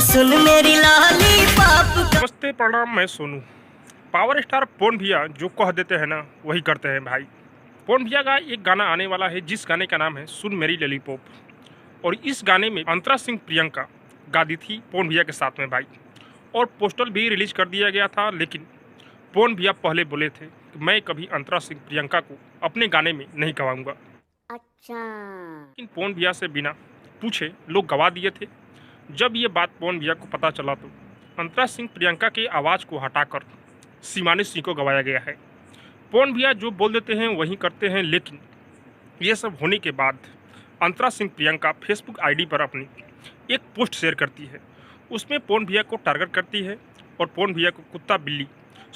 सुन मेरी लॉलीपॉप। नमस्ते प्रणाम, मैं सोनू। पावर स्टार पवन भैया जो कह देते हैं ना वही करते हैं भाई। पवन भैया का एक गाना आने वाला है जिस गाने का नाम है सुन मेरी लॉलीपॉप। और इस गाने में अंतरा सिंह प्रियंका गा दी थी पवन भैया के साथ में भाई। और पोस्टर भी रिलीज कर दिया गया था, लेकिन पवन भैया पहले बोले थे कि मैं कभी अंतरा सिंह प्रियंका को अपने गाने में नहीं गवाऊंगा। अच्छा, लेकिन पवन भैया से बिना पूछे लोग गवा दिए थे। जब ये बात पवन भैया को पता चला तो अंतरा सिंह प्रियंका के आवाज़ को हटाकर शिवानी सिंह को गवाया गया है। पवन भैया जो बोल देते हैं वही करते हैं, लेकिन ये सब होने के बाद अंतरा सिंह प्रियंका फेसबुक आईडी पर अपनी एक पोस्ट शेयर करती है। उसमें पवन भैया को टारगेट करती है और पवन भैया को कुत्ता बिल्ली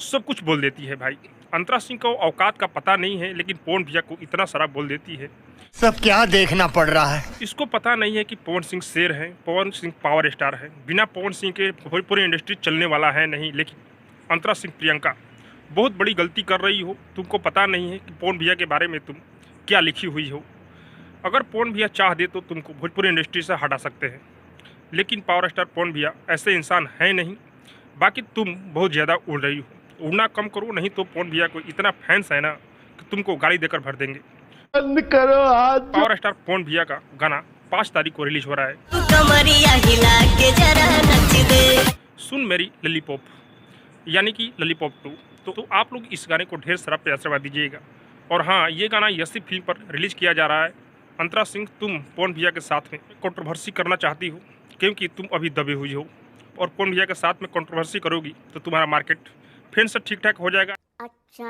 सब कुछ बोल देती है भाई। अंतरा सिंह को औकात का पता नहीं है, लेकिन पवन भैया को इतना सारा बोल देती है। सब क्या देखना पड़ रहा है। इसको पता नहीं है कि पवन सिंह शेर है, पवन सिंह पावर स्टार है। बिना पवन सिंह के भोजपुरी इंडस्ट्री चलने वाला है नहीं। लेकिन अंतरा सिंह प्रियंका बहुत बड़ी गलती कर रही हो। तुमको पता नहीं है कि पवन भैया के बारे में तुम क्या लिखी हुई हो। अगर पवन भैया चाह दे तो तुमको भोजपुरी इंडस्ट्री से हटा सकते हैं, लेकिन पावर स्टार पवन भैया ऐसे इंसान है नहीं। बाकी तुम बहुत ज़्यादा उड़ रही हो, उड़ना कम करो, नहीं तो पवन भैया को इतना फैंस है ना कि तुमको गाड़ी देकर भर देंगे। बंद करो हाथ। पावर स्टार पवन भैया का गाना 5 तारीख को रिलीज हो रहा है। कमरिया हिला के जरा नच दे। सुन मेरी लॉलीपॉप यानी कि लॉलीपॉप 2। तो आप लोग इस गाने को ढेर सारा प्यार आशीर्वाद दीजिएगा। और हाँ, ये गाना यसी फिल्म पर रिलीज किया जा रहा है। अंतरा सिंह, तुम पवन भैया के साथ में कंट्रोवर्सी करना चाहती हो क्योंकि तुम अभी दबे हुई हो, और पवन भैया के साथ में कंट्रोवर्सी करोगी तो तुम्हारा मार्केट फिर से ठीक ठाक हो जाएगा। अच्छा,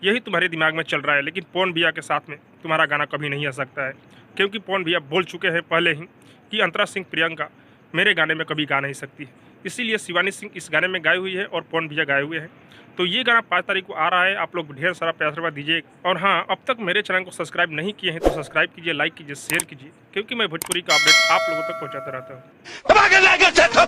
यही तुम्हारे दिमाग में चल रहा है, लेकिन पवन भैया के साथ में तुम्हारा गाना कभी नहीं आ सकता है, क्योंकि पवन भैया बोल चुके हैं पहले ही कि अंतरा सिंह प्रियंका मेरे गाने में कभी गा नहीं सकती है। इसीलिए शिवानी सिंह इस गाने में गाई हुई है और पवन भैया गाए हुए हैं। तो ये गाना 5 तारीख को आ रहा है। आप लोग ढेर सारा प्यार आशीर्वाद दीजिए। और हाँ, अब तक मेरे चैनल को सब्सक्राइब नहीं किए हैं तो सब्सक्राइब कीजिए, लाइक कीजिए, शेयर कीजिए, क्योंकि मैं भोजपुरी का अपडेट आप लोगों तक पहुँचाता रहता हूँ।